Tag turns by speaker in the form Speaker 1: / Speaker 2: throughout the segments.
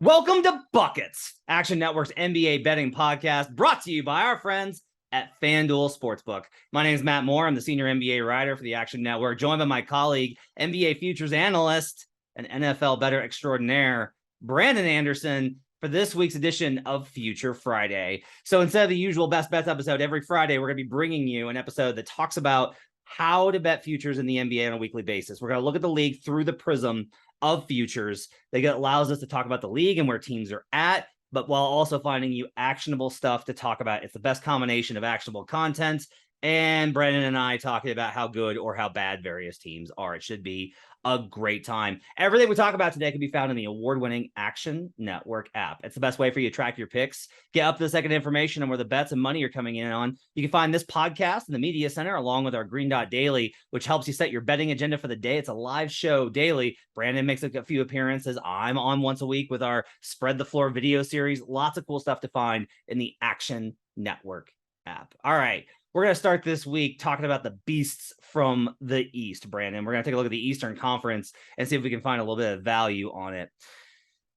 Speaker 1: Welcome to Buckets, Action Network's NBA betting podcast, brought to you by our friends at FanDuel Sportsbook. My name is Matt Moore. I'm the senior NBA writer for the Action Network, joined by my colleague, NBA futures analyst, and NFL bettor extraordinaire, Brandon Anderson, for this week's edition of Future Friday. So instead of the usual Best Bets episode, every Friday, we're going to be bringing you an episode that talks about how to bet futures in the NBA on a weekly basis. We're going to look at the league through the prism of futures. That allows us to talk about the league and where teams are at, but while also finding you actionable stuff to talk about. It's the best combination of actionable content and Brandon and I talking about how good or how bad various teams are. It should be a great time. Everything we talk about today can be found in the award-winning Action Network app. It's the best way for you to track your picks, get up to the second information on where the bets and money are coming in on. You can find this podcast in the media center along with our Green Dot Daily, which helps you set your betting agenda for the day. It's a live show daily. Brandon makes a few appearances. I'm on once a week with our Spread the Floor video series. Lots of cool stuff to find in the Action Network app. All right. We're going to start this week talking about the beasts from the East, Brandon. We're going to take a look at the Eastern Conference and see if we can find a little bit of value on it.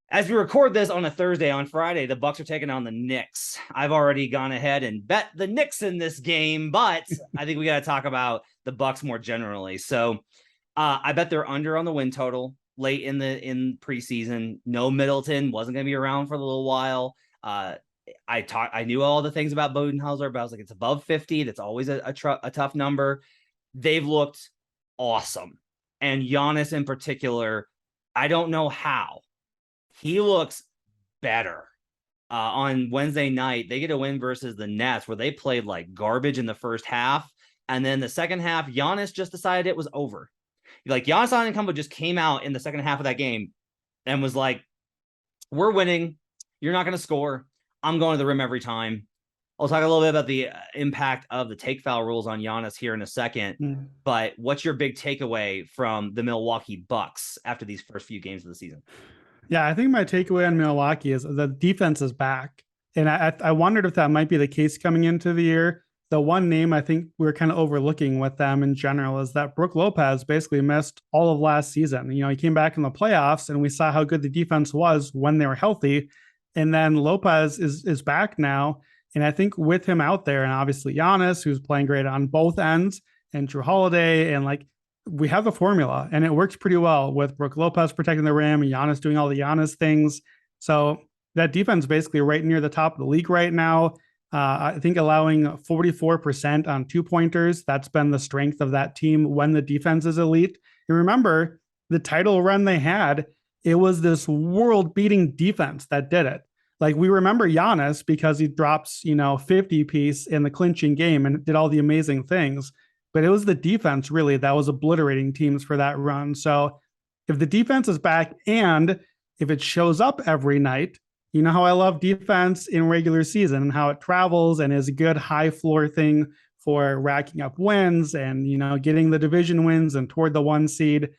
Speaker 1: As we record this on a Thursday, on Friday, the Bucks are taking on the Knicks. I've already gone ahead and bet the Knicks in this game, but I think we got to talk about the Bucks more generally. So I bet they're under on the win total late in preseason. No Middleton, wasn't going to be around for a little while. I knew all the things about Budenholzer, but I was like, it's above 50. That's always a tough number. They've looked awesome. And Giannis in particular, I don't know how. He looks better. On Wednesday night, they get a win versus the Nets where they played like garbage in the first half. And then the second half, Giannis just decided it was over. Like Giannis Antetokounmpo just came out in the second half of that game and was like, we're winning. You're not going to score. I'm going to the rim every time. I'll talk a little bit about the impact of the take foul rules on Giannis here in a second. But what's your big takeaway from the Milwaukee Bucks after these first few games of the season?
Speaker 2: Yeah, I think my takeaway on Milwaukee is the defense is back. And I wondered if that might be the case coming into the year. The one name I think we're kind of overlooking with them in general is that Brook Lopez basically missed all of last season. You know, he came back in the playoffs and we saw how good the defense was when they were healthy. And then Lopez is back now. And I think with him out there, and obviously Giannis, who's playing great on both ends, and Drew Holiday, and like we have the formula, and it works pretty well with Brook Lopez protecting the rim and Giannis doing all the Giannis things. So that defense is basically right near the top of the league right now. I think allowing 44% on 2-pointers, that's been the strength of that team when the defense is elite. And remember, the title run they had, it was this world-beating defense that did it. Like we remember Giannis because he drops, 50 piece in the clinching game and did all the amazing things. But it was the defense really that was obliterating teams for that run. So if the defense is back and if it shows up every night, you know how I love defense in regular season and how it travels and is a good high floor thing for racking up wins and, getting the division wins and toward the 1 seed.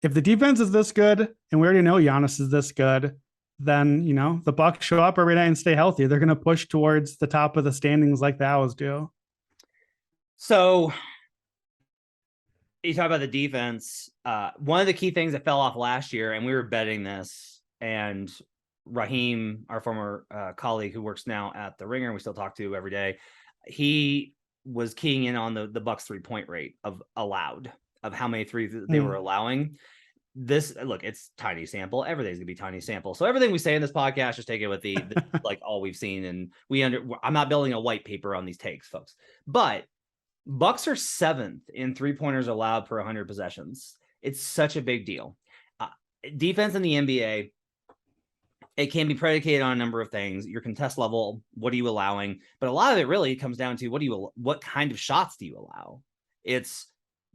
Speaker 2: If the defense is this good, and we already know Giannis is this good, then, the Bucks show up every night and stay healthy. They're going to push towards the top of the standings like they always do.
Speaker 1: So you talk about the defense. One of the key things that fell off last year, and we were betting this, and Raheem, our former colleague who works now at The Ringer, and we still talk to every day, he was keying in on the Bucks 3-point rate of how many threes they were allowing. Look, it's tiny sample. Everything's gonna be tiny sample. So everything we say in this podcast, just take it with the like all we've seen. And I'm not building a white paper on these takes, folks. But Bucks are 7th in 3-pointers allowed per 100 possessions. It's such a big deal. Defense in the NBA, it can be predicated on a number of things. Your contest level, what are you allowing? But a lot of it really comes down to what kind of shots do you allow?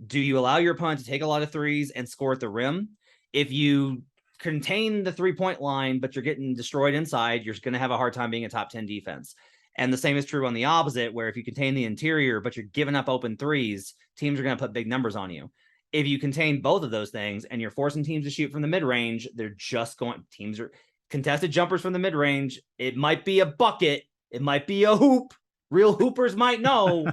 Speaker 1: Do you allow your opponent to take a lot of threes and score at the rim? If you contain the 3-point line, but you're getting destroyed inside, you're going to have a hard time being a top 10 defense. And the same is true on the opposite, where if you contain the interior, but you're giving up open threes, teams are going to put big numbers on you. If you contain both of those things and you're forcing teams to shoot from the mid-range, teams are contested jumpers from the mid-range. It might be a bucket. It might be a hoop. Real hoopers might know.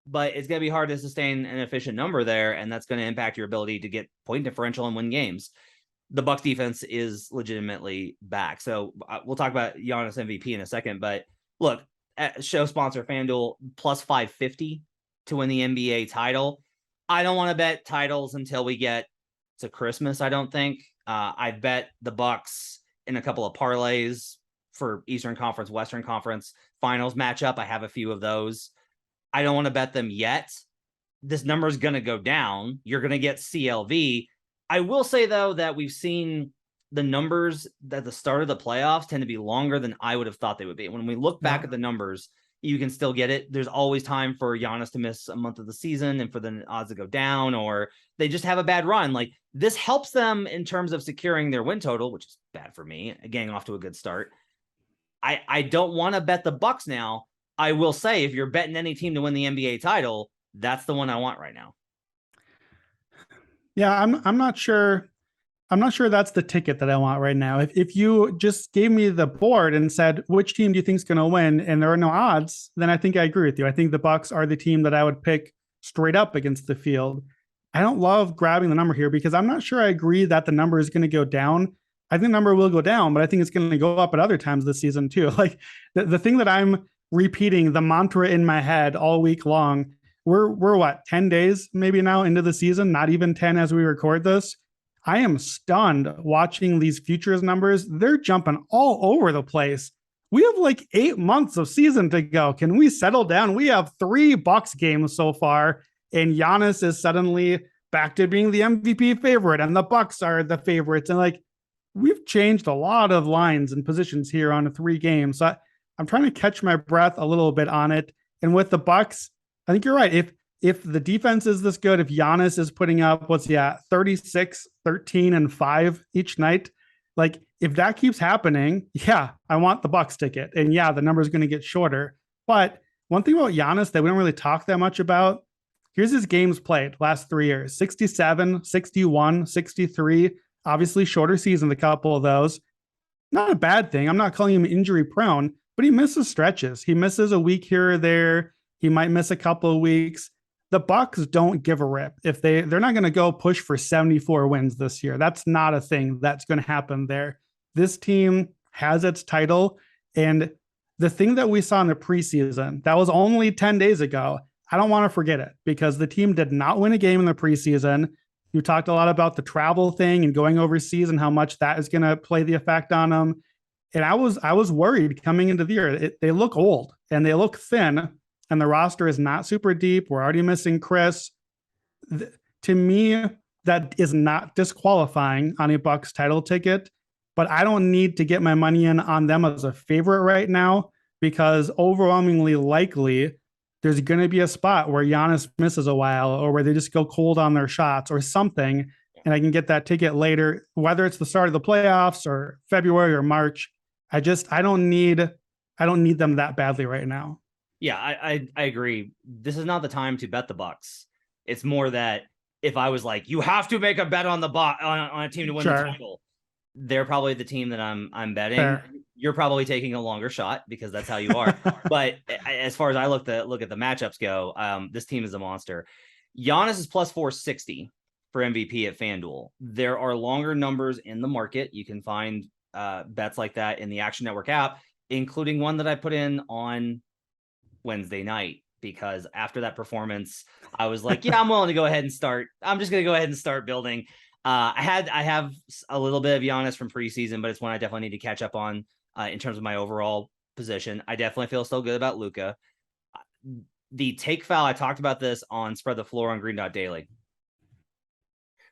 Speaker 1: But it's going to be hard to sustain an efficient number there, and that's going to impact your ability to get point differential and win games. the Bucks defense is legitimately back. So we'll talk about Giannis MVP in a second, but look, show sponsor FanDuel plus 550 to win the NBA title. I don't want to bet titles until we get to Christmas. I don't think. I bet the Bucks in a couple of parlays for Eastern Conference, Western Conference finals matchup. I have a few of those. I don't want to bet them yet. This number is going to go down. You're going to get CLV. I will say, though, that we've seen the numbers at the start of the playoffs tend to be longer than I would have thought they would be. When we look back at the numbers, you can still get it. There's always time for Giannis to miss a month of the season and for the odds to go down, or they just have a bad run. Like, this helps them in terms of securing their win total, which is bad for me, getting off to a good start. I don't want to bet the Bucks now. I will say, if you're betting any team to win the NBA title, that's the one I want right now.
Speaker 2: Yeah, I'm not sure. I'm not sure that's the ticket that I want right now. If you just gave me the board and said, which team do you think is going to win, and there are no odds, then I think I agree with you. I think the Bucks are the team that I would pick straight up against the field. I don't love grabbing the number here because I'm not sure I agree that the number is going to go down. I think the number will go down, but I think it's going to go up at other times this season too. Like the thing that I'm repeating, the mantra in my head all week long, we're what, 10 days maybe now into the season, not even 10 as we record this. I am stunned watching these futures numbers. They're jumping all over the place. We have like 8 months of season to go. Can we settle down? We have 3 Bucks games so far, and Giannis is suddenly back to being the MVP favorite, and the Bucks are the favorites. And like, we've changed a lot of lines and positions here on 3 games. So I'm trying to catch my breath a little bit on it. And with the Bucks, I think you're right. If the defense is this good, if Giannis is putting up 36, 13, and 5 each night, like if that keeps happening, yeah, I want the Bucks ticket. And yeah, the number is going to get shorter. But one thing about Giannis that we don't really talk that much about, here's his games played last 3 years: 67, 61, 63. Obviously, shorter season, a couple of those. Not a bad thing. I'm not calling him injury prone, but he misses stretches. He misses a week here or there. He might miss a couple of weeks. The Bucks don't give a rip. If they're not going to go push for 74 wins this year. That's not a thing that's going to happen there. This team has its title. And the thing that we saw in the preseason, that was only 10 days ago, I don't want to forget it because the team did not win a game in the preseason. You talked a lot about the travel thing and going overseas and how much that is going to play the effect on them. And I was worried coming into the year. They look old and they look thin, and the roster is not super deep. We're already missing Chris. To me, that is not disqualifying on a Bucks title ticket, but I don't need to get my money in on them as a favorite right now because overwhelmingly likely there's going to be a spot where Giannis misses a while or where they just go cold on their shots or something, and I can get that ticket later, whether it's the start of the playoffs or February or March. I don't need them that badly right now.
Speaker 1: Yeah, I agree. This is not the time to bet the Bucks. It's more that if I was like, you have to make a bet on on a team to win the title, they're probably the team that I'm betting. Fair. You're probably taking a longer shot because that's how you are. But as far as I look at the matchups go, this team is a monster. Giannis is plus 460 for MVP at FanDuel. There are longer numbers in the market. You can find bets like that in the Action Network app, including one that I put in on Wednesday night, because after that performance, I was like, yeah, I'm willing to go ahead and start. I'm just going to go ahead and start building. I have a little bit of Giannis from preseason, but it's one I definitely need to catch up on in terms of my overall position. I definitely feel still good about Luka. The take foul, I talked about this on Spread the Floor on Green Dot Daily.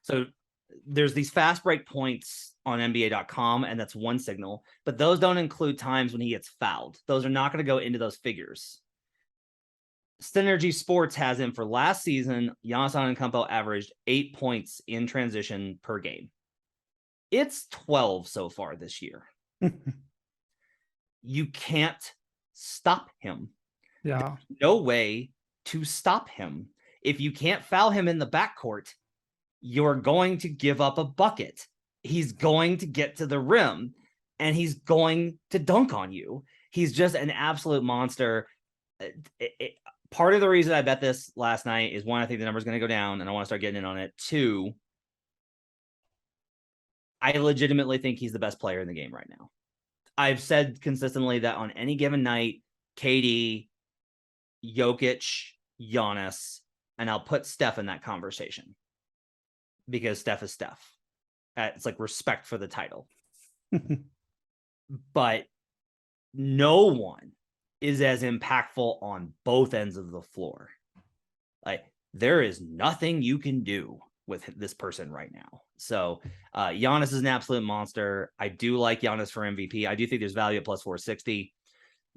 Speaker 1: So there's these fast break points on NBA.com, and that's one signal, but those don't include times when he gets fouled. Those are not going to go into those figures. Synergy Sports has him for last season. Giannis Antetokounmpo averaged 8 points in transition per game. It's 12 so far this year. You can't stop him.
Speaker 2: Yeah.
Speaker 1: There's no way to stop him. If you can't foul him in the backcourt, you're going to give up a bucket. He's going to get to the rim and he's going to dunk on you. He's just an absolute monster. Part of the reason I bet this last night is, one, I think the number's going to go down and I want to start getting in on it. 2, I legitimately think he's the best player in the game right now. I've said consistently that on any given night, KD, Jokic, Giannis, and I'll put Steph in that conversation because Steph is Steph. It's like respect for the title. But no one is as impactful on both ends of the floor. Like, there is nothing you can do with this person right now. So Giannis is an absolute monster. I do like Giannis for MVP. I do think there's value at plus 460.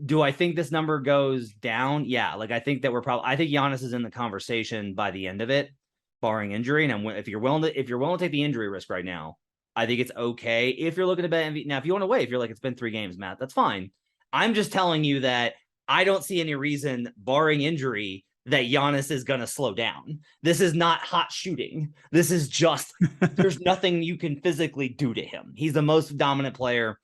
Speaker 1: Do I think this number goes down? Yeah. Like, I think that I think Giannis is in the conversation by the end of it, barring injury. And if you're willing to take the injury risk right now, I think it's okay. If you're looking to bet MVP, now, if you want to wait, if you're like, it's been 3 games, Matt, that's fine. I'm just telling you that I don't see any reason, barring injury, that Giannis is going to slow down. This is not hot shooting. This is just, there's nothing you can physically do to him. He's the most dominant player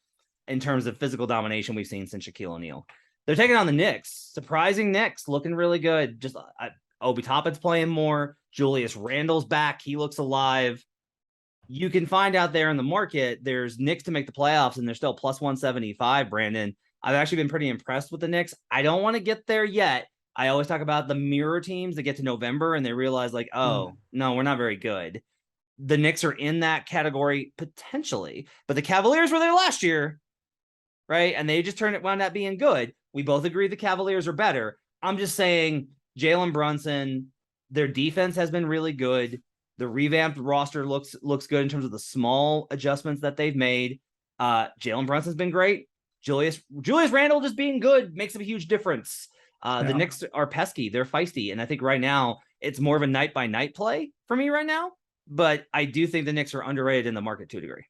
Speaker 1: in terms of physical domination we've seen since Shaquille O'Neal. They're taking on the Knicks. Surprising Knicks, looking really good. Just Obi Toppin's playing more. Julius Randle's back. He looks alive. You can find out there in the market, there's Knicks to make the playoffs, and they're still plus 175, Brandon. I've actually been pretty impressed with the Knicks. I don't want to get there yet. I always talk about the mirror teams that get to November and they realize like, oh, no, we're not very good. The Knicks are in that category potentially, but the Cavaliers were there last year, right? And they just wound up being good. We both agree the Cavaliers are better. I'm just saying Jalen Brunson, their defense has been really good. The revamped roster looks good in terms of the small adjustments that they've made. Jalen Brunson's been great. Julius Randle just being good makes a huge difference. The Knicks are pesky. They're feisty. And I think right now it's more of a night by night play for me right now. But I do think the Knicks are underrated in the market to a degree.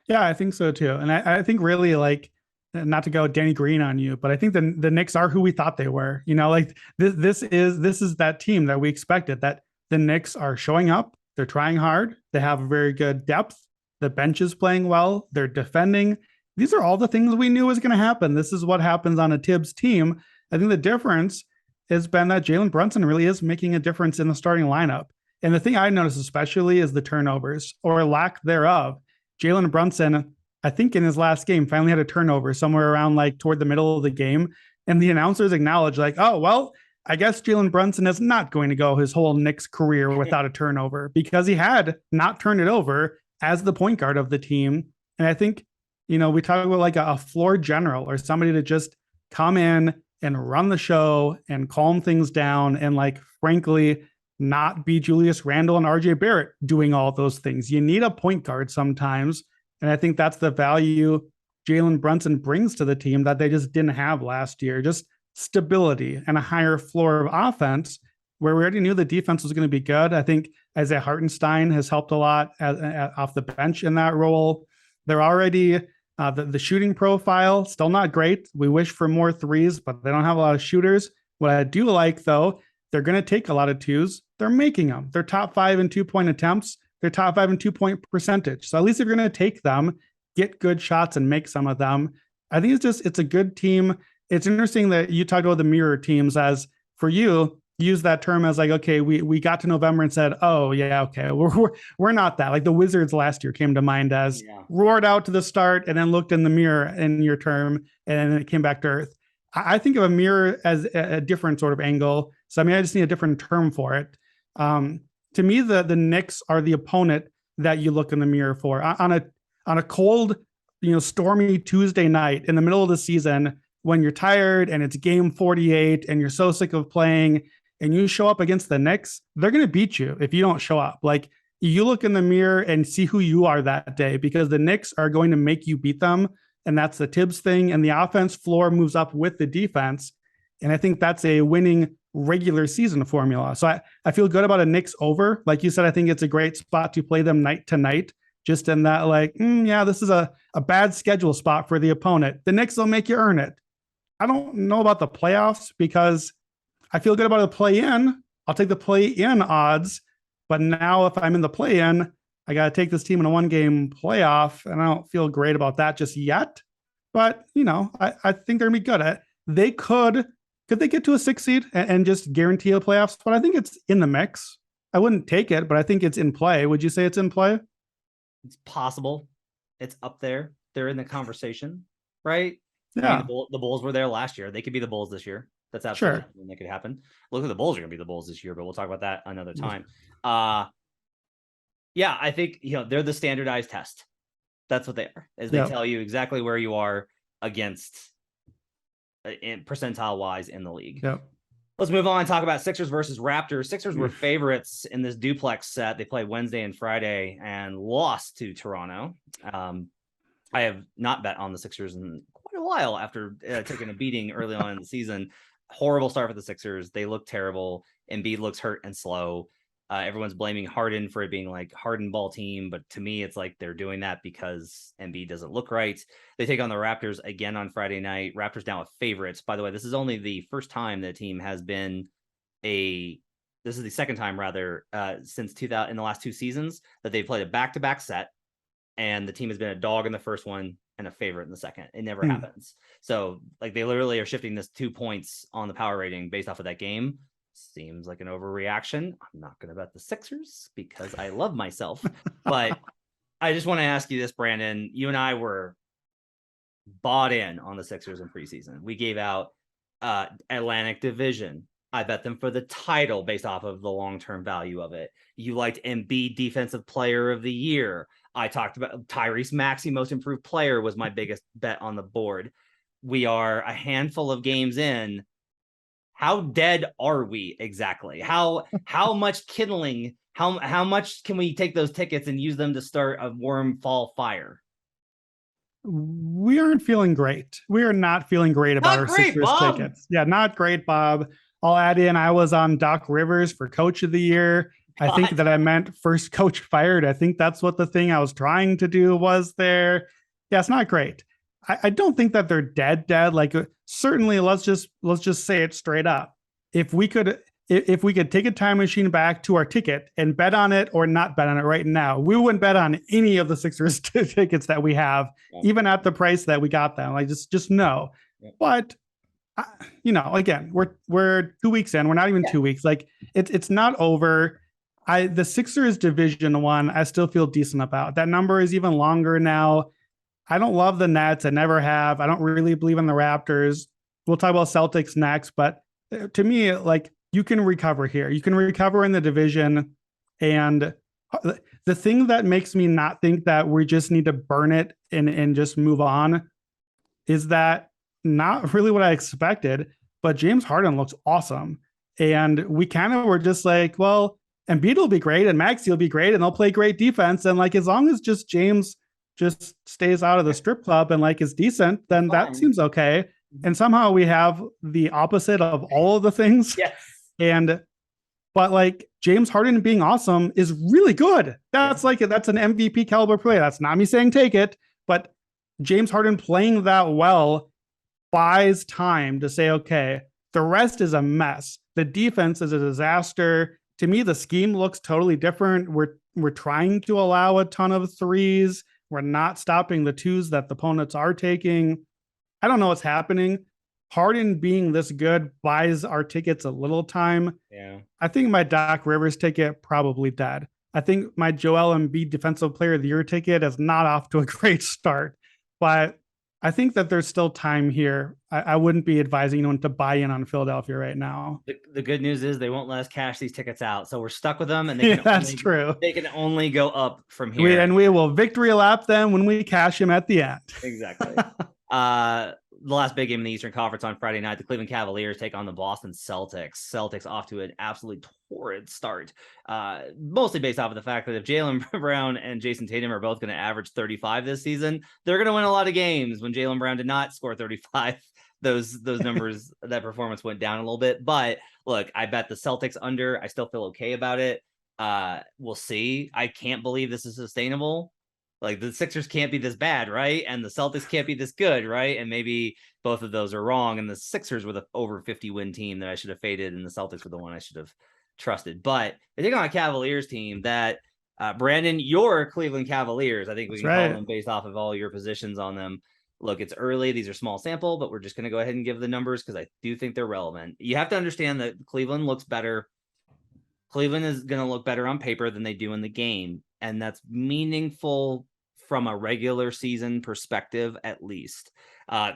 Speaker 2: Yeah, I think so too. And I think really, like, not to go Danny Green on you, but I think the Knicks are who we thought they were. You know, like this is that team that we expected, that the Knicks are showing up. They're trying hard. They have very good depth. The bench is playing well. They're defending. These are all the things we knew was going to happen. This is what happens on a Tibbs team. I think the difference has been that Jalen Brunson really is making a difference in the starting lineup. And the thing I noticed especially is the turnovers or lack thereof. Jalen Brunson, I think in his last game, finally had a turnover somewhere around like toward the middle of the game. And the announcers acknowledged like, oh, well, I guess Jalen Brunson is not going to go his whole Knicks career without a turnover, because he had not turned it over as the point guard of the team. And I think, you know, we talk about like a floor general or somebody to just come in and run the show and calm things down and, like, frankly, not be Julius Randle and RJ Barrett doing all those things. You need a point guard sometimes. And I think that's the value Jalen Brunson brings to the team that they just didn't have last year. Just stability and a higher floor of offense, where we already knew the defense was going to be good. I think Isaiah Hartenstein has helped a lot off the bench in that role. They're already the shooting profile, still not great. We wish for more threes, but they don't have a lot of shooters. What I do like, though, they're going to take a lot of twos. They're making them. They're top 5 in 2-point attempts. They're top 5 in 2-point percentage. So at least if you're going to take them, get good shots and make some of them. I think it's a good team. It's interesting that you talked about the mirror teams, as for you, use that term as like, okay, we got to November and said, oh yeah, okay, we're not that. Like the Wizards last year came to mind as roared out to the start and then looked in the mirror in your term and then it came back to earth. I think of a mirror as a different sort of angle. So I mean, I just need a different term for it. To me, the Knicks are the opponent that you look in the mirror for on a cold, stormy Tuesday night in the middle of the season, when you're tired and it's game 48 and you're so sick of playing and you show up against the Knicks, they're going to beat you if you don't show up. Like, you look in the mirror and see who you are that day, because the Knicks are going to make you beat them. And that's the Tibbs thing. And the offense floor moves up with the defense. And I think that's a winning regular season formula. So I feel good about a Knicks over. Like you said, I think it's a great spot to play them night to night, just in that, like, this is a bad schedule spot for the opponent. The Knicks will make you earn it. I don't know about the playoffs, because I feel good about the play-in. I'll take the play-in odds. But now if I'm in the play-in, I got to take this team in a one-game playoff, and I don't feel great about that just yet. But, I think they're going to be good at it. They could they get to a 6 seed and just guarantee a playoff spot? I think it's in the mix. I wouldn't take it, but I think it's in play. Would you say it's in play?
Speaker 1: It's possible. It's up there. They're in the conversation, right?
Speaker 2: Yeah.
Speaker 1: I mean, the Bulls were there last year. They could be the Bulls this year. That's absolutely something that could happen. Look at the Bulls are going to be the Bulls this year, but we'll talk about that another time. Yeah, I think, they're the standardized test. That's what they are, is they tell you exactly where you are against in percentile wise in the league.
Speaker 2: Yep.
Speaker 1: Let's move on and talk about Sixers versus Raptors. Sixers were favorites in this duplex set. They played Wednesday and Friday and lost to Toronto. I have not bet on the Sixers in quite a while after taking a beating early on in the season. Horrible start for the Sixers. They look terrible. Embiid looks hurt and slow. Everyone's blaming Harden for it being like Harden ball team, but to me, it's like they're doing that because Embiid doesn't look right. They take on the Raptors again on Friday night. Raptors now a favorites. By the way, this is only the first time the team has been this is the second time rather since 2000 in the last 2 seasons that they've played a back-to-back set, and the team has been a dog in the first one and a favorite in the second. It never happens. So like they literally are shifting this 2 points on the power rating based off of that game. Seems like an overreaction. I'm not going to bet the Sixers because I love myself, but I just want to ask you this, Brandon. You and I were bought in on the Sixers in preseason. We gave out Atlantic Division. I bet them for the title based off of the long-term value of it. You liked Embiid Defensive Player of the Year. I talked about Tyrese Maxey Most Improved Player was my biggest bet on the board. We are a handful of games in. How dead are we exactly? How much kindling? How much can we take those tickets and use them to start a warm fall fire?
Speaker 2: We aren't feeling great. We are not feeling great about our Sixers tickets. Yeah, not great, Bob. I'll add in, I was on Doc Rivers for Coach of the Year. I think that I meant first coach fired. I think that's what the thing I was trying to do was there. Yeah, it's not great. I don't think that they're dead. Like certainly, let's just say it straight up. If we could take a time machine back to our ticket and bet on it or not bet on it right now, we wouldn't bet on any of the Sixers tickets that we have, even at the price that we got them. Like just no. But again, we're 2 weeks in. We're not even 2 weeks. Like it's not over. The Sixers Division 1, I still feel decent about. That number is even longer now. I don't love the Nets. I never have. I don't really believe in the Raptors. We'll talk about Celtics next, but to me, like you can recover here. You can recover in the division. And the thing that makes me not think that we just need to burn it and just move on is that not really what I expected, but James Harden looks awesome. And we kind of were just like, well, Embiid will be great and Maxey will be great and they'll play great defense. And like, as long as just James just stays out of the strip club and like is decent, then that seems okay. And somehow we have the opposite of all of the things.
Speaker 1: Yes.
Speaker 2: But like James Harden being awesome is really good. That's an MVP caliber play. That's not me saying take it, but James Harden playing that well buys time to say, okay, the rest is a mess. The defense is a disaster. To me, the scheme looks totally different. We're trying to allow a ton of threes. We're not stopping the twos that the opponents are taking. I don't know what's happening. Harden being this good buys our tickets a little time.
Speaker 1: Yeah.
Speaker 2: I think my Doc Rivers ticket probably dead. I think my Joel Embiid Defensive Player of the Year ticket is not off to a great start, but I think that there's still time here. I wouldn't be advising anyone to buy in on Philadelphia right now.
Speaker 1: The good news is they won't let us cash these tickets out, so we're stuck with them, and
Speaker 2: that's true.
Speaker 1: They can only go up from here,
Speaker 2: and we will victory lap them when we cash them at the end.
Speaker 1: Exactly. The last big game in the Eastern Conference on Friday night, the Cleveland Cavaliers take on the Boston Celtics. Celtics off to an absolutely torrid start, mostly based off of the fact that if Jaylen Brown and Jason Tatum are both going to average 35 this season, they're going to win a lot of games. When Jaylen Brown did not score 35, those numbers, that performance went down a little bit. But look, I bet the Celtics under. I still feel okay about it. We'll see. I can't believe this is sustainable. Like the Sixers can't be this bad, right? And the Celtics can't be this good, right? And maybe both of those are wrong. And the Sixers were the over 50 win team that I should have faded, and the Celtics were the one I should have trusted. But they take on a Cavaliers team that, Brandon, your Cleveland Cavaliers, I think we can call them based off of all your positions on them. Look, it's early. These are small sample, but we're just going to go ahead and give the numbers because I do think they're relevant. You have to understand that Cleveland looks better. Cleveland is going to look better on paper than they do in the game. and that's meaningful from a regular season perspective, at least.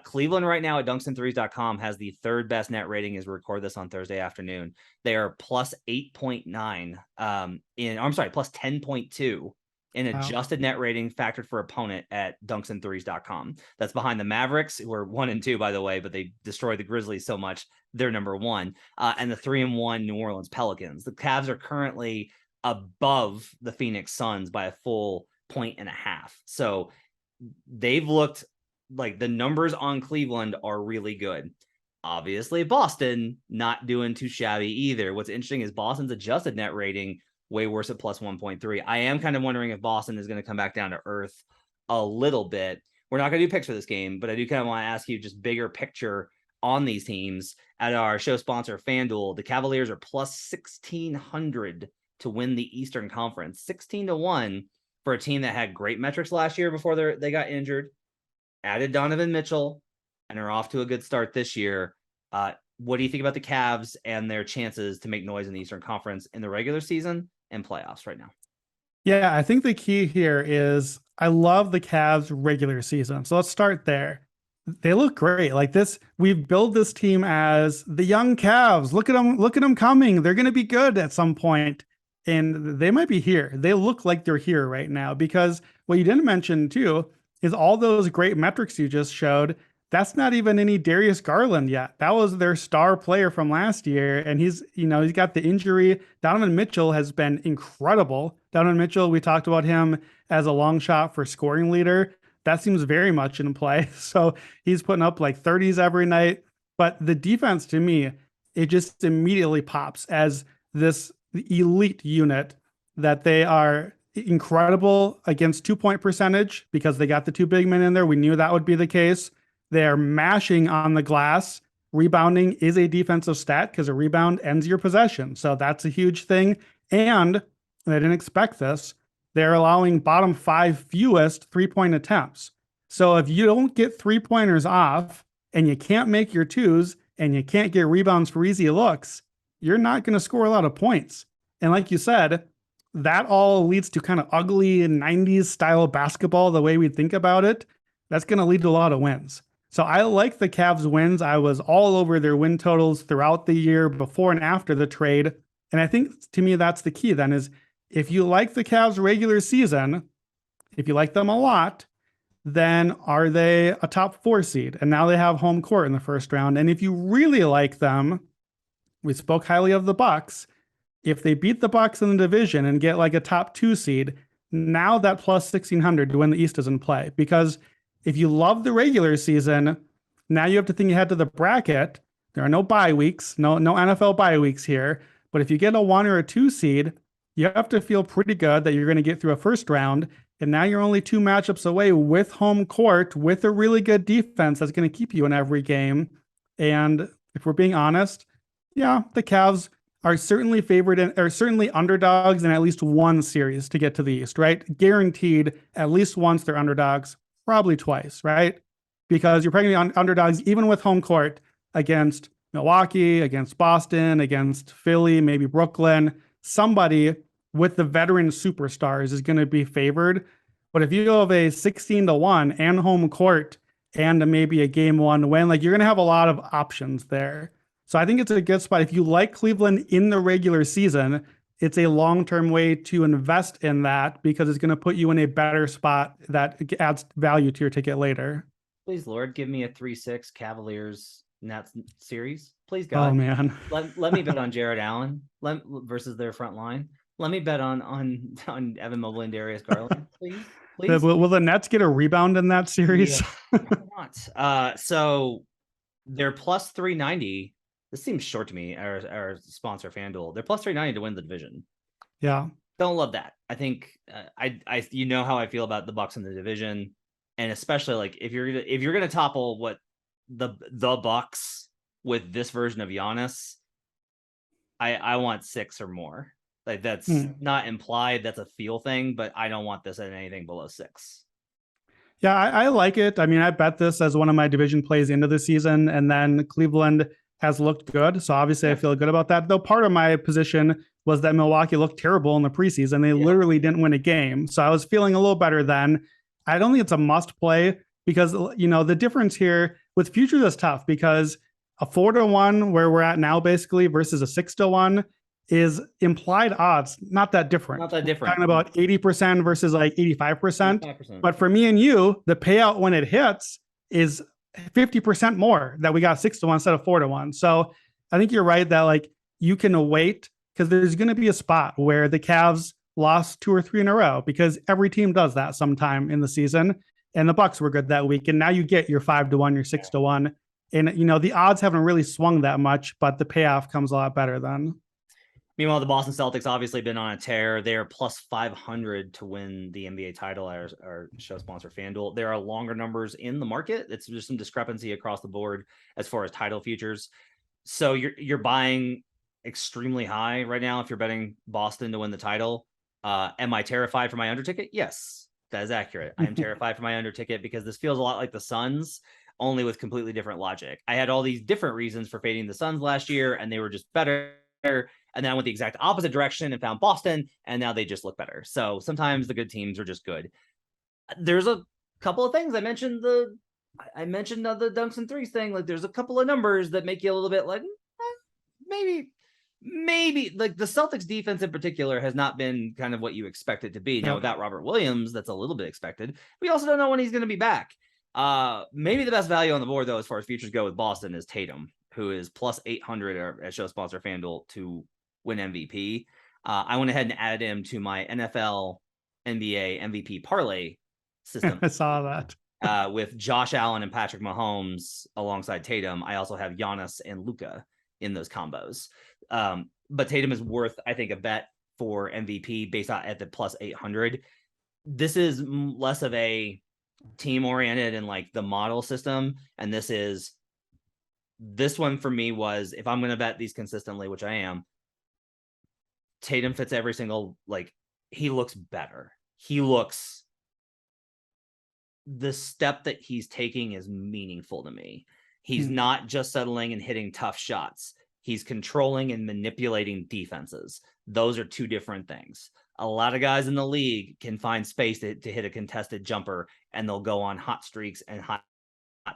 Speaker 1: Cleveland right now at dunksandthrees.com has the third best net rating as we record this on Thursday afternoon. They are plus 8.9 plus 10.2 in adjusted net rating factored for opponent at dunksandthrees.com. That's behind the Mavericks, who are 1 and 2, by the way, but they destroyed the Grizzlies so much. They're number 1. And the 3-1 New Orleans Pelicans. The Cavs are currently above the Phoenix Suns by a full 1.5 points. So they've looked like the numbers on Cleveland are really good. Obviously, Boston not doing too shabby either. What's interesting is Boston's adjusted net rating way worse at plus 1.3. I am kind of wondering if Boston is going to come back down to earth a little bit. We're not going to do picks for this game, but I do kind of want to ask you just bigger picture on these teams. At our show sponsor, FanDuel, the Cavaliers are plus 1,600 to win the Eastern Conference. 16-1 for a team that had great metrics last year before they got injured, added Donovan Mitchell, and are off to a good start this year. What do you think about the Cavs and their chances to make noise in the Eastern Conference in the regular season and playoffs right now?
Speaker 2: Yeah, I think the key here is I love the Cavs regular season. So let's start there. They look great. Like this, we've built this team as the young Cavs. Look at them coming. They're going to be good at some point. And they might be here. They look like they're here right now, because what you didn't mention too is all those great metrics you just showed. That's not even any Darius Garland yet. That was their star player from last year. And he's got the injury. Donovan Mitchell has been incredible. Donovan Mitchell, we talked about him as a long shot for scoring leader. That seems very much in play. So he's putting up like 30s every night. But the defense, to me, it just immediately pops as this elite unit, that they are incredible against 2-point percentage because they got the 2 big men in there. We knew that would be the case. They're mashing on the glass. Rebounding is a defensive stat because a rebound ends your possession. So that's a huge thing. And I didn't expect this. They're allowing bottom 5 fewest 3-point attempts. So if you don't get 3-pointers off and you can't make your twos and you can't get rebounds for easy looks, you're not going to score a lot of points. And like you said, that all leads to kind of ugly 90s style basketball, the way we think about it. That's going to lead to a lot of wins. So I like the Cavs wins. I was all over their win totals throughout the year, before and after the trade. And I think, to me, that's the key then, is if you like the Cavs regular season, if you like them a lot, then are they a top 4 seed? And now they have home court in the first round. And if you really like them, we spoke highly of the Bucks. If they beat the Bucks in the division and get like a top 2 seed, now that plus 1,600 to win the East is in play. Because if you love the regular season, now you have to think ahead to the bracket. There are no bye weeks, no NFL bye weeks here. But if you get a 1 or a 2 seed, you have to feel pretty good that you're going to get through a first round. And now you're only 2 matchups away with home court, with a really good defense that's going to keep you in every game. And if we're being honest, yeah, the Cavs are certainly favored and are certainly underdogs in at least one series to get to the East, right? Guaranteed at least once they're underdogs, probably twice, right? Because you're probably underdogs even with home court against Milwaukee, against Boston, against Philly, maybe Brooklyn. Somebody with the veteran superstars is going to be favored. But if you have a 16-1 and home court and maybe a game 1 win, like, you're going to have a lot of options there. So I think it's a good spot. If you like Cleveland in the regular season, it's a long-term way to invest in that, because it's going to put you in a better spot that adds value to your ticket later.
Speaker 1: Please, Lord, give me a 3-6 Cavaliers Nets series. Please, God.
Speaker 2: Oh, man.
Speaker 1: Let me bet on Jared Allen versus their front line. Let me bet on Evan Mobley and Darius Garland, please. Please.
Speaker 2: Will the Nets get a rebound in that series?
Speaker 1: Yeah, why not? So they're plus 390. This seems short to me. Our sponsor, FanDuel, they're plus 390 to win the division.
Speaker 2: Yeah,
Speaker 1: don't love that. I think I you know how I feel about the Bucks in the division, and especially like if you're gonna topple what the Bucks with this version of Giannis, I want 6 or more. Like, that's not implied. That's a feel thing, but I don't want this at anything below 6.
Speaker 2: Yeah, I like it. I mean, I bet this as one of my division plays into the season, and then Cleveland has looked good. So obviously I feel good about that. Though part of my position was that Milwaukee looked terrible in the preseason. They literally didn't win a game. So I was feeling a little better then. I don't think it's a must play because, the difference here with futures is tough because a 4-1 where we're at now basically versus a 6-1 is implied odds, not that different.
Speaker 1: Not that different.
Speaker 2: We're talking about 80% versus like 85%.
Speaker 1: 85%.
Speaker 2: But for me and you, the payout when it hits is 50% more that we got 6-1 instead of 4-1. So I think you're right that like you can wait because there's going to be a spot where the Cavs lost 2 or 3 in a row because every team does that sometime in the season. And the Bucks were good that week. And now you get your 5-1, your 6-1. And, the odds haven't really swung that much, but the payoff comes a lot better then.
Speaker 1: Meanwhile, the Boston Celtics obviously been on a tear. They are plus 500 to win the NBA title. Our show sponsor, FanDuel. There are longer numbers in the market. It's just some discrepancy across the board as far as title futures. So you're buying extremely high right now if you're betting Boston to win the title. Am I terrified for my under ticket? Yes, that is accurate. I am terrified for my under ticket because this feels a lot like the Suns, only with completely different logic. I had all these different reasons for fading the Suns last year, and they were just better. And then I went the exact opposite direction and found Boston, and now they just look better. So sometimes the good teams are just good. There's a couple of things. I mentioned the dunks and threes thing. Like there's a couple of numbers that make you a little bit like, maybe like the Celtics defense in particular has not been kind of what you expect it to be. Now without Robert Williams, that's a little bit expected. We also don't know when he's going to be back. Maybe the best value on the board though, as far as futures go with Boston, is Tatum, who is plus 800 at show sponsor FanDuel to win MVP. I went ahead and added him to my NFL NBA MVP parlay system.
Speaker 2: I saw that.
Speaker 1: With Josh Allen and Patrick Mahomes alongside Tatum. I also have Giannis and Luka in those combos. But Tatum is worth, I think, a bet for MVP based on at the plus 800. This is less of a team oriented and like the model system. And this one for me was, if I'm going to bet these consistently, which I am, Tatum fits every single, like he looks better. The step that he's taking is meaningful to me. He's not just settling and hitting tough shots. He's controlling and manipulating defenses. Those are two different things. A lot of guys in the league can find space to hit a contested jumper, and they'll go on hot streaks and hot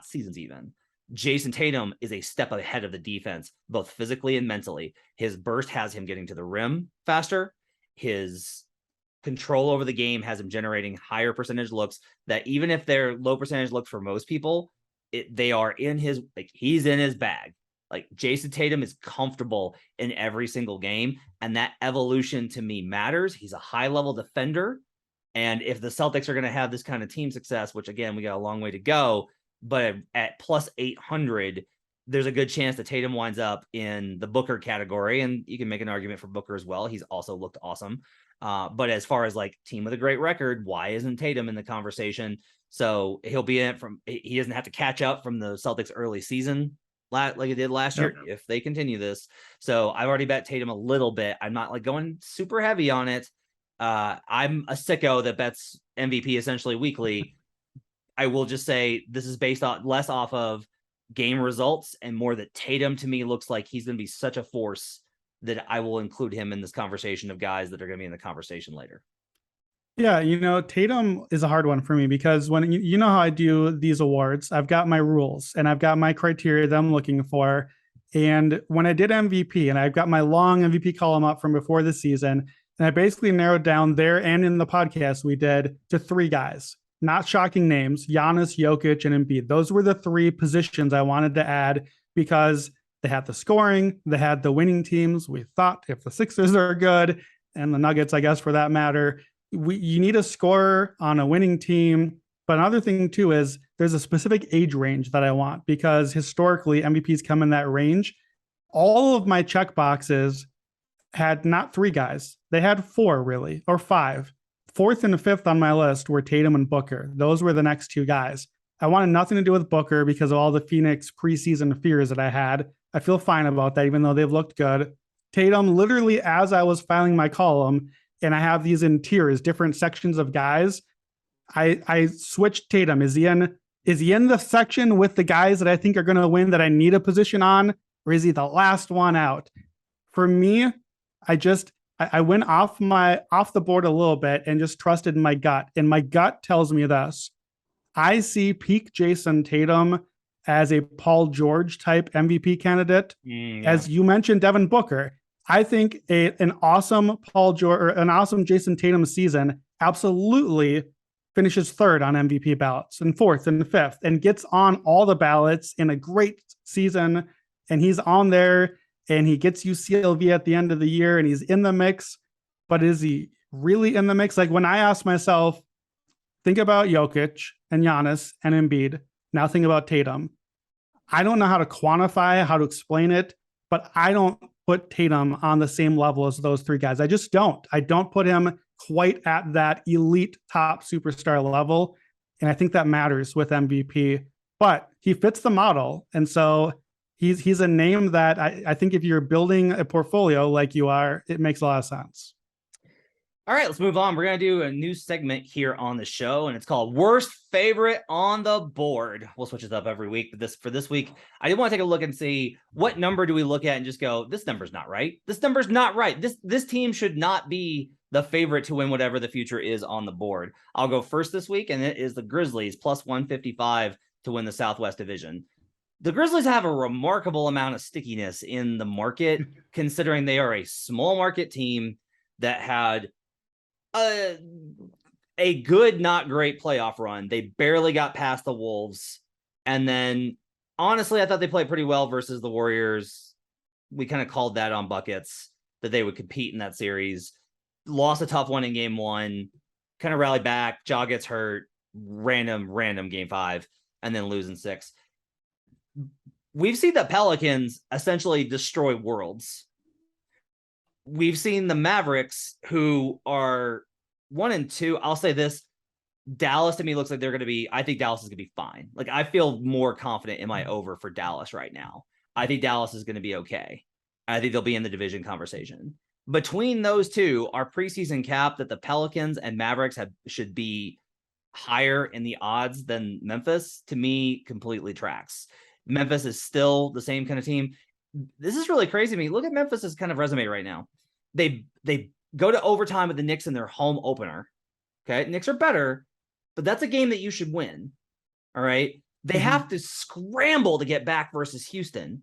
Speaker 1: seasons even. Jason Tatum is a step ahead of the defense, both physically and mentally. His burst has him getting to the rim faster. His control over the game has him generating higher percentage looks that even if they're low percentage looks for most people, they are in his, like he's in his bag. Like Jason Tatum is comfortable in every single game. And that evolution to me matters. He's a high level defender. And if the Celtics are going to have this kind of team success, which again, we got a long way to go, but at plus 800, there's a good chance that Tatum winds up in the Booker category. And you can make an argument for Booker as well. He's also looked awesome. But as far as like team with a great record, why isn't Tatum in the conversation? So he'll be in it he doesn't have to catch up from the Celtics early season like it did last year if they continue this. So I've already bet Tatum a little bit. I'm not like going super heavy on it. I'm a sicko that bets MVP essentially weekly. I will just say this is based on less off of game results and more that Tatum to me looks like he's going to be such a force that I will include him in this conversation of guys that are going to be in the conversation later.
Speaker 2: Yeah, Tatum is a hard one for me because when you know how I do these awards, I've got my rules and I've got my criteria that I'm looking for. And when I did MVP and I've got my long MVP column up from before the season, and I basically narrowed down there and in the podcast we did to 3 guys, not shocking names, Giannis, Jokic, and Embiid. Those were the 3 positions I wanted to add because they had the scoring, they had the winning teams. We thought if the Sixers are good and the Nuggets, I guess, for that matter, you need a scorer on a winning team. But another thing too is there's a specific age range that I want because historically MVPs come in that range. All of my check boxes had not 3 guys. They had 4 really, or 5. 4th and 5th on my list were Tatum and Booker. Those were the next 2 guys. I wanted nothing to do with Booker because of all the Phoenix preseason fears that I had. I feel fine about that, even though they've looked good. Tatum, literally as I was filing my column, and I have these in tiers, different sections of guys, I switched Tatum. Is he in the section with the guys that I think are going to win that I need a position on, or is he the last one out? For me, I went off the board a little bit and just trusted my gut. And my gut tells me this. I see peak Jason Tatum as a Paul George type MVP candidate. As you mentioned, Devin Booker. I think an awesome Paul George or an awesome Jason Tatum season absolutely finishes third on MVP ballots and fourth and fifth and gets on all the ballots in a great season. And he's on there and he gets UCLV at the end of the year and he's in the mix. But is he really in the mix? Like when I ask myself, think about Jokic and Giannis and Embiid. Now think about Tatum. I don't know how to quantify, how to explain it, but I don't put Tatum on the same level as those three guys. I just don't. I don't put him quite at that elite top superstar level. And I think that matters with MVP, but he fits the model. And so he's a name that I think if you're building a portfolio like you are, it makes a lot of sense.
Speaker 1: All right, let's move on. We're going to do a new segment here on the show, and it's called Worst Favorite on the Board. We'll switch it up every week, but for this week, I did want to take a look and see what number do we look at and just go, this number's not right. This number's not right. This team should not be the favorite to win whatever the future is on the board. I'll go first this week, and it is the Grizzlies, plus 155 to win the Southwest Division. The Grizzlies have a remarkable amount of stickiness in the market, considering they are a small market team that had a good, not great playoff run. They barely got past the Wolves. And then, honestly, I thought they played pretty well versus the Warriors. We kind of called that on buckets, that they would compete in that series. Lost a tough one in game one, kind of rallied back. Ja gets hurt, random game five, and then lose in six. We've seen the Pelicans essentially destroy worlds. We've seen the Mavericks, who are 1 and 2. I'll say this. Dallas to me looks like they're going to be, I think Dallas is going to be fine. Like I feel more confident in my over for Dallas right now. I think Dallas is going to be okay. I think they'll be in the division conversation. Between those two, our preseason cap that the Pelicans and Mavericks should be higher in the odds than Memphis, to me, completely tracks. Memphis is still the same kind of team. This is really crazy to me. Look at Memphis's kind of resume right now. They go to overtime with the Knicks in their home opener. Okay, Knicks are better, but that's a game that you should win. All right. They have to scramble to get back versus Houston.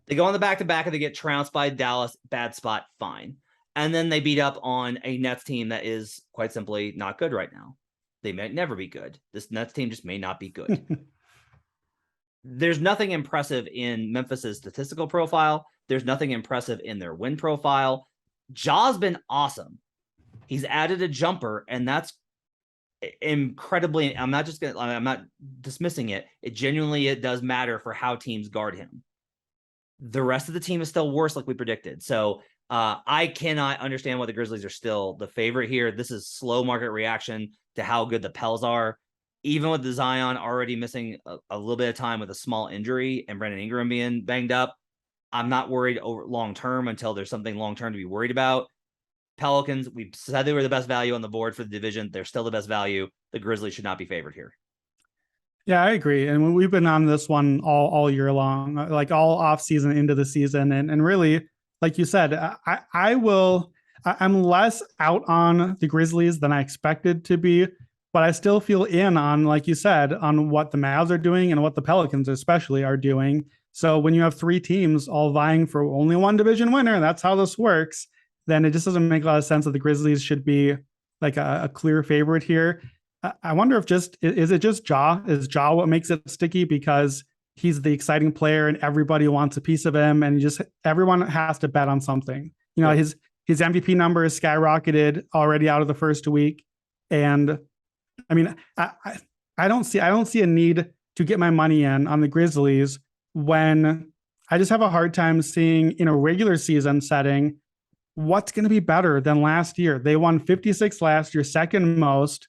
Speaker 1: They go on the back-to-back and they get trounced by Dallas. Bad spot, fine. And then they beat up on a Nets team that is quite simply not good right now. They might never be good. This Nets team just may not be good. There's nothing impressive in Memphis's statistical profile. There's nothing impressive in their win profile. Ja's been awesome. He's added a jumper, and that's incredibly. I'm not dismissing it. It does matter for how teams guard him. The rest of the team is still worse, like we predicted. So I cannot understand why the Grizzlies are still the favorite here. This is slow market reaction to how good the Pels are. Even with the Zion already missing a little bit of time with a small injury and Brandon Ingram being banged up, I'm not worried over long-term until there's something long-term to be worried about. Pelicans, we said they were the best value on the board for the division. They're still the best value. The Grizzlies should not be favored here.
Speaker 2: Yeah, I agree. And we've been on this one all year long, like all off season into the season. And really, like you said, I'm less out on the Grizzlies than I expected to be, but I still feel in on, like you said, on what the Mavs are doing and what the Pelicans especially are doing. So when you have three teams all vying for only one division winner, and that's how this works, then it just doesn't make a lot of sense that the Grizzlies should be like a clear favorite here. I wonder if is it just Ja? Is Ja what makes it sticky because he's the exciting player and everybody wants a piece of him and everyone has to bet on something. You know, his MVP number is skyrocketed already out of the first week. And I mean, I don't see a need to get my money in on the Grizzlies when I just have a hard time seeing in a regular season setting what's going to be better than last year. They won 56 last year, second most.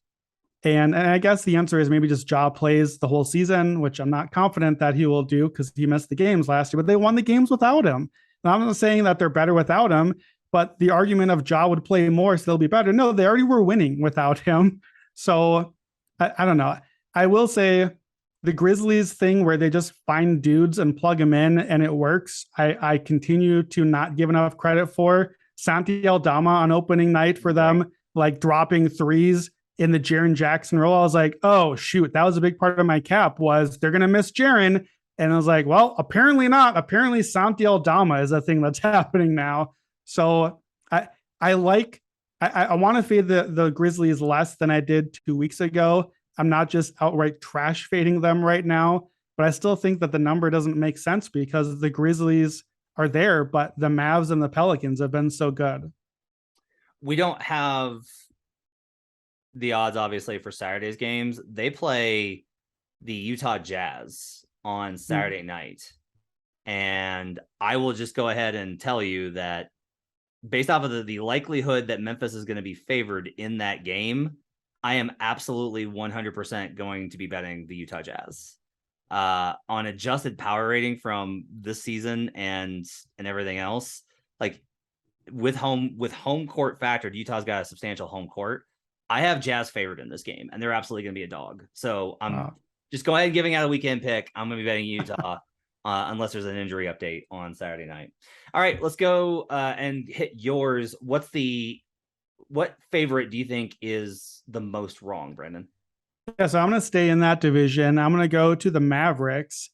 Speaker 2: And I guess the answer is maybe just Ja plays the whole season, which I'm not confident that he will do because he missed the games last year, but they won the games without him. And I'm not saying that they're better without him, but the argument of Ja would play more, so they'll be better. No, they already were winning without him. So I don't know. I will say the Grizzlies thing where they just find dudes and plug them in and it works. I continue to not give enough credit for. Santi Aldama on opening night for them, like dropping threes in the Jaren Jackson role. I was like, oh shoot, that was a big part of my cap was they're gonna miss Jaren. And I was like, well, apparently not. Apparently Santi Aldama is a thing that's happening now. So I want to fade the Grizzlies less than I did 2 weeks ago. I'm not just outright trash fading them right now, but I still think that the number doesn't make sense because the Grizzlies are there, but the Mavs and the Pelicans have been so good.
Speaker 1: We don't have the odds, obviously, for Saturday's games. They play the Utah Jazz on Saturday night. And I will just go ahead and tell you that based off of the likelihood that Memphis is going to be favored in that game, I am absolutely 100% going to be betting the Utah Jazz. On adjusted power rating from this season and everything else, like with home court factored, Utah's got a substantial home court. I have Jazz favored in this game, and they're absolutely going to be a dog. So I'm just go ahead and giving out a weekend pick. I'm going to be betting Utah unless there's an injury update on Saturday night. All right, let's go and hit yours. What favorite do you think is the most wrong, Brendan?
Speaker 2: Yeah, so I'm going to stay in that division. I'm going to go to the Mavericks.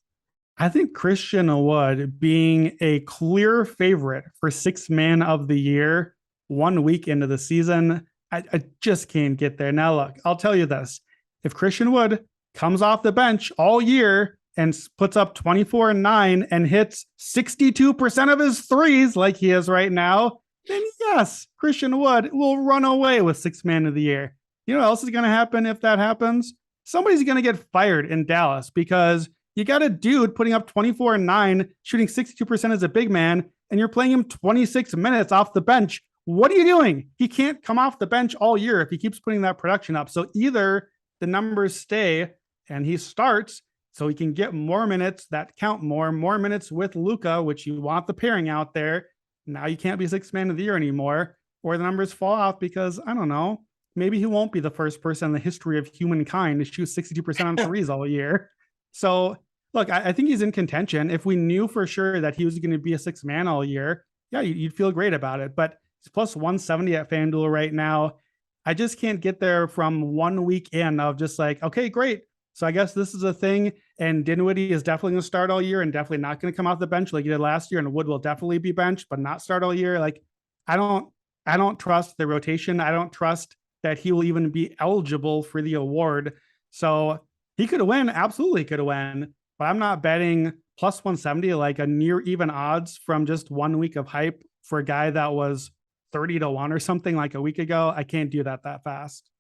Speaker 2: I think Christian Wood being a clear favorite for sixth man of the year 1 week into the season, I just can't get there. Now, look, I'll tell you this. If Christian Wood comes off the bench all year and puts up 24 and 9 and hits 62% of his threes like he is right now, then yes, Christian Wood will run away with sixth man of the year. You know what else is going to happen if that happens? Somebody's going to get fired in Dallas because you got a dude putting up 24 and 9, shooting 62% as a big man, and you're playing him 26 minutes off the bench. What are you doing? He can't come off the bench all year if he keeps putting that production up. So either the numbers stay and he starts so he can get more minutes that count more minutes with Luka, which you want the pairing out there. Now you can't be sixth man of the year anymore, or the numbers fall off because, I don't know, maybe he won't be the first person in the history of humankind to shoot 62% on threes all year. So look, I think he's in contention. If we knew for sure that he was going to be a sixth man all year, yeah, you'd feel great about it. But he's plus 170 at FanDuel right now. I just can't get there from 1 week in of just like, okay, great. So I guess this is a thing. And Dinwiddie is definitely going to start all year and definitely not going to come off the bench like he did last year. And Wood will definitely be benched, but not start all year. Like, I don't trust the rotation. I don't trust that he will even be eligible for the award. So he could win, absolutely could win, but I'm not betting plus 170, like a near even odds from just 1 week of hype for a guy that was 30-1 or something like a week ago. I can't do that fast.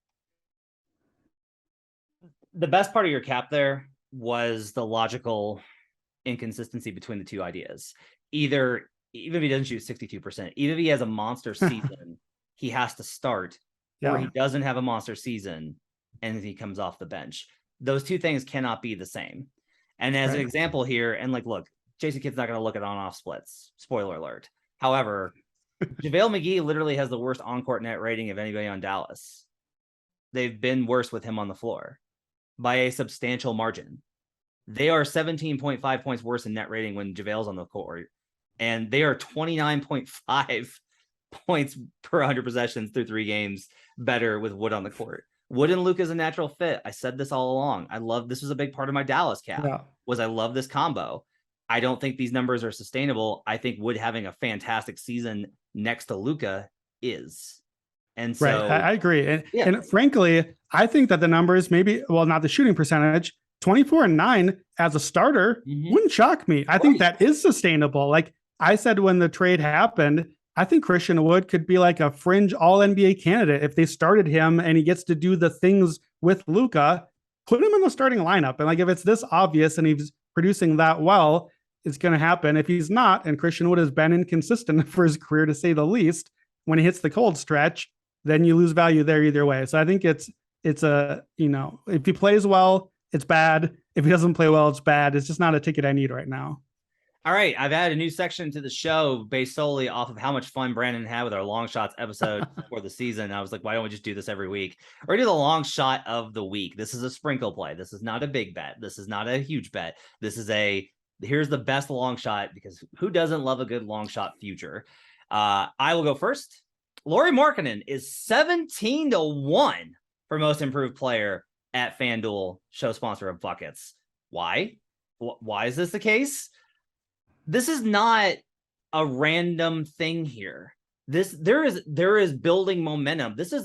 Speaker 1: The best part of your cap there was the logical inconsistency between the two ideas. Either, even if he doesn't shoot 62%, even if he has a monster season, he has to start, or he doesn't have a monster season and he comes off the bench. Those two things cannot be the same. And as an example here, and like, look, Jason Kidd's not going to look at on-off splits. Spoiler alert. However, JaVale McGee literally has the worst on-court net rating of anybody on Dallas. They've been worse with him on the floor by a substantial margin. They are 17.5 points worse in net rating when JaVale's on the court. And they are 29.5 points per 100 possessions through 3 games better with Wood on the court. Wood and Luka is a natural fit. I said this all along. This was a big part of my Dallas cap, was I love this combo. I don't think these numbers are sustainable. I think Wood having a fantastic season next to Luka is. And so
Speaker 2: I agree. And frankly, I think that the numbers not the shooting percentage, 24 and 9 as a starter wouldn't shock me. I think that is sustainable. Like I said, when the trade happened, I think Christian Wood could be like a fringe all NBA candidate if they started him and he gets to do the things with Luka, put him in the starting lineup. And like, if it's this obvious and he's producing that well, it's going to happen. If he's not, and Christian Wood has been inconsistent for his career, to say the least, when he hits the cold stretch, then you lose value there either way. So I think it's a, if he plays well, it's bad. If he doesn't play well, it's bad. It's just not a ticket I need right now.
Speaker 1: All right, I've added a new section to the show based solely off of how much fun Brandon had with our long shots episode for the season. I was like, why don't we just do this every week? Or do the long shot of the week. This is a sprinkle play. This is not a big bet. This is not a huge bet. This is here's the best long shot, because who doesn't love a good long shot future? I will go first. Lauri Markkanen is 17-1 for most improved player at FanDuel, show sponsor of Buckets. Why? Why is this the case? This is not a random thing here. There is building momentum. This is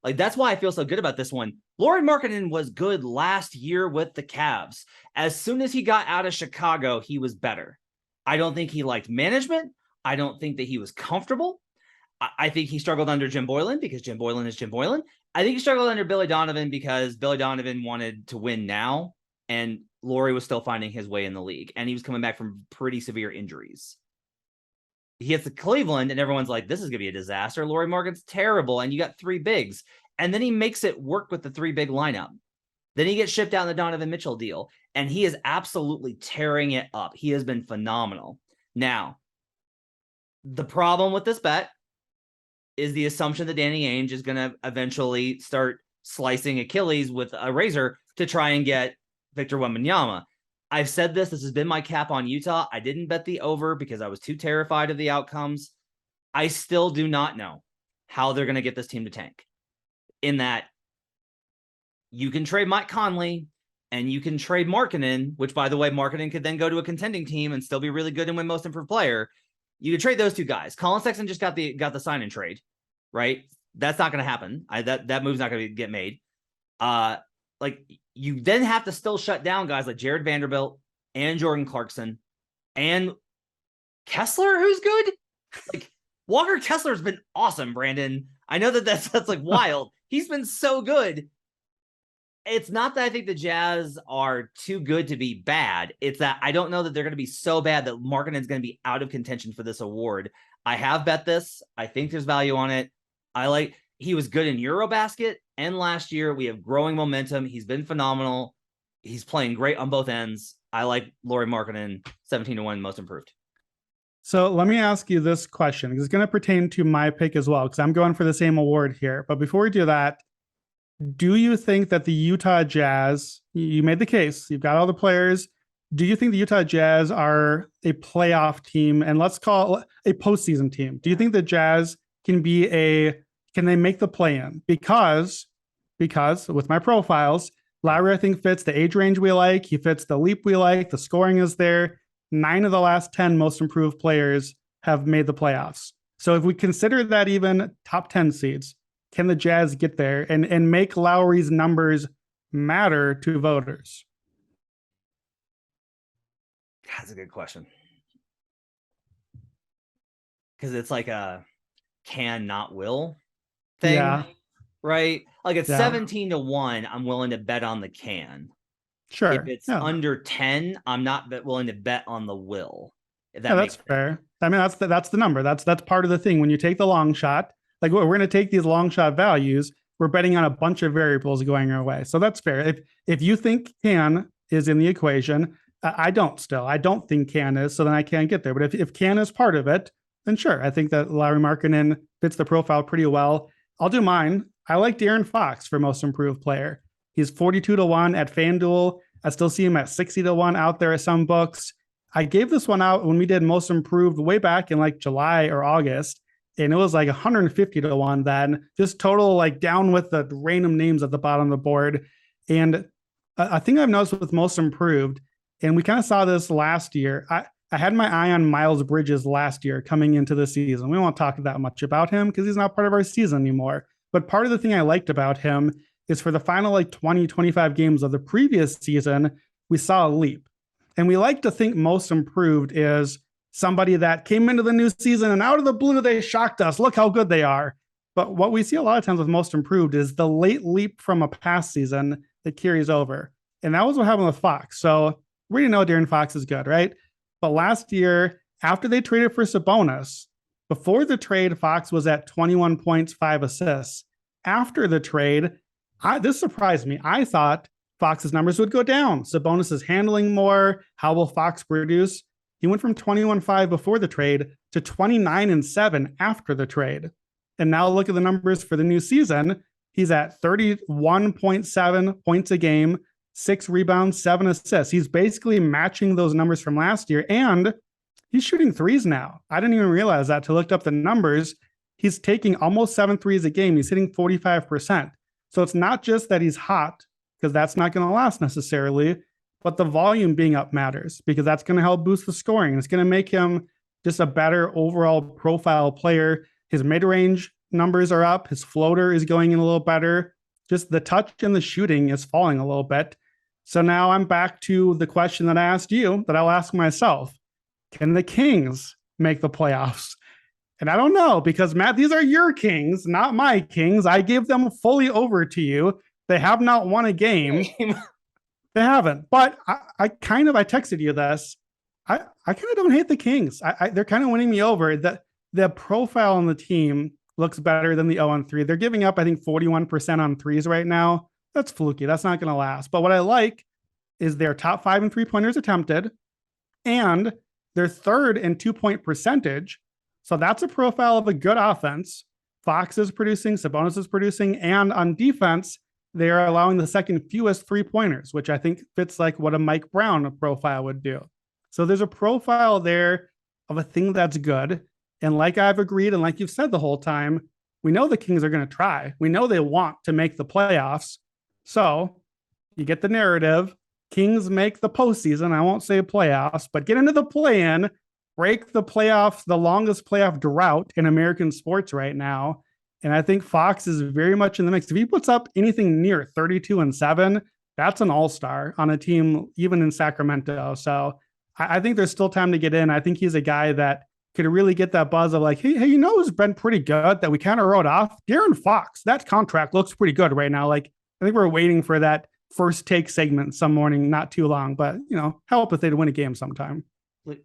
Speaker 1: that's why I feel so good about this one. Lauri Markkanen was good last year with the Cavs. As soon as he got out of Chicago, he was better. I don't think he liked management. I don't think that he was comfortable. I think he struggled under Jim Boylen because Jim Boylen is Jim Boylen. I think he struggled under Billy Donovan because Billy Donovan wanted to win now, and Lauri was still finding his way in the league, and he was coming back from pretty severe injuries. He gets to Cleveland, and everyone's like, this is going to be a disaster. Lauri Markkanen's terrible, and you got three bigs. And then he makes it work with the three big lineup. Then he gets shipped out in the Donovan Mitchell deal, and he is absolutely tearing it up. He has been phenomenal. Now, the problem with this bet is the assumption that Danny Ainge is going to eventually start slicing Achilles with a razor to try and get Victor Wembanyama. I've said this has been my cap on Utah. I didn't bet the over because I was too terrified of the outcomes. I still do not know how they're going to get this team to tank. In that you can trade Mike Conley and you can trade Markkanen, which, by the way, Markkanen could then go to a contending team and still be really good and win most improved player. You could trade those two guys. Colin Sexton just got the sign and trade, right? That's not going to happen. That move's not going to get made. You then have to still shut down guys like Jared Vanderbilt and Jordan Clarkson and Kessler, who's good. Walker Kessler's been awesome, Brandon. I know that's wild. He's been so good. It's not that I think the Jazz are too good to be bad. It's that I don't know that they're going to be so bad that Markkanen's going to be out of contention for this award. I have bet this. I think there's value on it. He was good in Eurobasket, and last year we have growing momentum. He's been phenomenal. He's playing great on both ends. I like Lauri Markkanen, 17-1 most improved.
Speaker 2: So let me ask you this question. It's going to pertain to my pick as well, because I'm going for the same award here. But before we do that, do you think that the Utah Jazz, you made the case, you've got all the players. Do you think the Utah Jazz are a playoff team, and let's call it a postseason team? Do you think the Jazz can they make the play-in? Because with my profiles, Lauri, I think, fits the age range we like. He fits the leap we like. The scoring is there. 9 of the last 10 most improved players have made the playoffs. So if we consider that even top 10 seeds, can the Jazz get there and make Lauri's numbers matter to voters?
Speaker 1: That's a good question. Because it's like a can, not will thing, right? Like at 17-1, I'm willing to bet on the can.
Speaker 2: Sure.
Speaker 1: If it's under 10, I'm not willing to bet on the will. If that
Speaker 2: that's fair. I mean, that's the number. That's part of the thing. When you take the long shot, like we're going to take these long shot values, we're betting on a bunch of variables going our way. So that's fair. If you think can is in the equation, I don't think can is, so then I can't get there. But if can is part of it, then sure. I think that Lauri Markkanen fits the profile pretty well. I'll do mine. I like DeAaron Fox for most improved player. He's 42-1 at FanDuel. I still see him at 60-1 out there at some books. I gave this one out when we did most improved way back in like July or August, and it was like 150-1 then. Just total down with the random names at the bottom of the board. And I think I've noticed with most improved, and we kind of saw this last year. I had my eye on Miles Bridges last year coming into the season. We won't talk that much about him because he's not part of our season anymore. But part of the thing I liked about him is for the final 20, 25 games of the previous season, we saw a leap. And we like to think most improved is somebody that came into the new season and out of the blue, they shocked us. Look how good they are. But what we see a lot of times with most improved is the late leap from a past season that carries over. And that was what happened with Fox. So we know DeAaron Fox is good, right? But last year, after they traded for Sabonis, before the trade, Fox was at 21 points, 5 assists. After the trade, this surprised me. I thought Fox's numbers would go down. Sabonis is handling more. How will Fox produce? He went from 21-5 before the trade to 29-7 after the trade. And now look at the numbers for the new season. He's at 31.7 points a game, 6 rebounds, 7 assists. He's basically matching those numbers from last year. And He's shooting threes now. I didn't even realize that till I looked up the numbers. He's taking almost 7 threes a game. He's hitting 45%. So it's not just that he's hot, because that's not going to last necessarily, but the volume being up matters because that's going to help boost the scoring. It's going to make him just a better overall profile player. His mid-range numbers are up. His floater is going in a little better. Just the touch and the shooting is falling a little bit. So now I'm back to the question that I asked you that I'll ask myself. Can the Kings make the playoffs? And I don't know because, Matt, these are your Kings, not my Kings. I gave them fully over to you. They have not won a game. They haven't. But I texted you this. I kind of don't hate the Kings. They're kind of winning me over. The profile on the team looks better than the 0-3. They're giving up, I think, 41% on threes right now. That's fluky. That's not going to last. But what I like is they're top 5 in three-pointers attempted, and they're third in 2-point percentage. So that's a profile of a good offense. Fox is producing, Sabonis is producing, and on defense, they are allowing the second fewest three-pointers, which I think fits like what a Mike Brown profile would do. So there's a profile there of a thing that's good. And like I've agreed, and like you've said the whole time, we know the Kings are going to try. We know they want to make the playoffs. So you get the narrative. Kings make the postseason. I won't say playoffs, but get into the play-in, break the playoffs, the longest playoff drought in American sports right now. And I think Fox is very much in the mix. If he puts up anything near 32-7, that's an all-star on a team, even in Sacramento. So I think there's still time to get in. I think he's a guy that could really get that buzz of like, hey, you know who's been pretty good that we kind of wrote off? DeAaron Fox. That contract looks pretty good right now. Like, I think we're waiting for that first take segment some morning, not too long, but, help if they'd win a game sometime.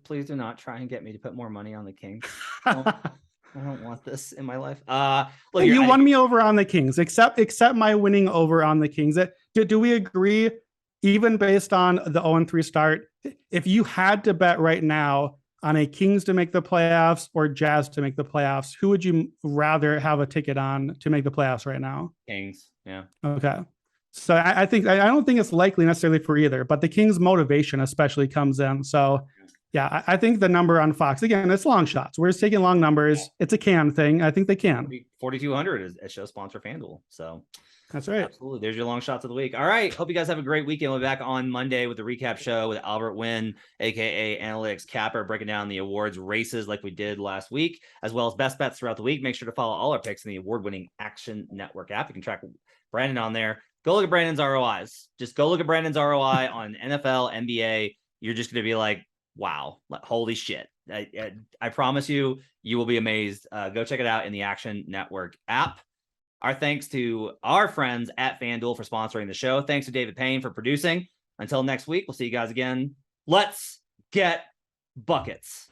Speaker 1: Please do not try and get me to put more money on the Kings. I don't want this in my life. Look,
Speaker 2: you won me over on the Kings, except my winning over on the Kings. Do we agree, even based on the 0-3 start, if you had to bet right now on a Kings to make the playoffs or Jazz to make the playoffs, who would you rather have a ticket on to make the playoffs right now?
Speaker 1: Kings, yeah.
Speaker 2: Okay. So I don't think it's likely necessarily for either, but the Kings' motivation especially comes in. So yeah, I think the number on Fox, again, it's long shots. We're just taking long numbers. It's a can thing. I think they can.
Speaker 1: 4,200 is a show sponsor FanDuel. So
Speaker 2: that's right.
Speaker 1: Absolutely. There's your long shots of the week. All right. Hope you guys have a great weekend. We'll be back on Monday with the recap show with Albert Wynn, aka Analytics Capper, breaking down the awards races like we did last week, as well as best bets throughout the week. Make sure to follow all our picks in the award-winning Action Network app. You can track Brandon on there. Go look at Brandon's ROIs. Just go look at Brandon's ROI on NFL, NBA. You're just going to be like, wow, holy shit. I promise you, you will be amazed. Go check it out in the Action Network app. Our thanks to our friends at FanDuel for sponsoring the show. Thanks to David Payne for producing. Until next week, we'll see you guys again. Let's get buckets.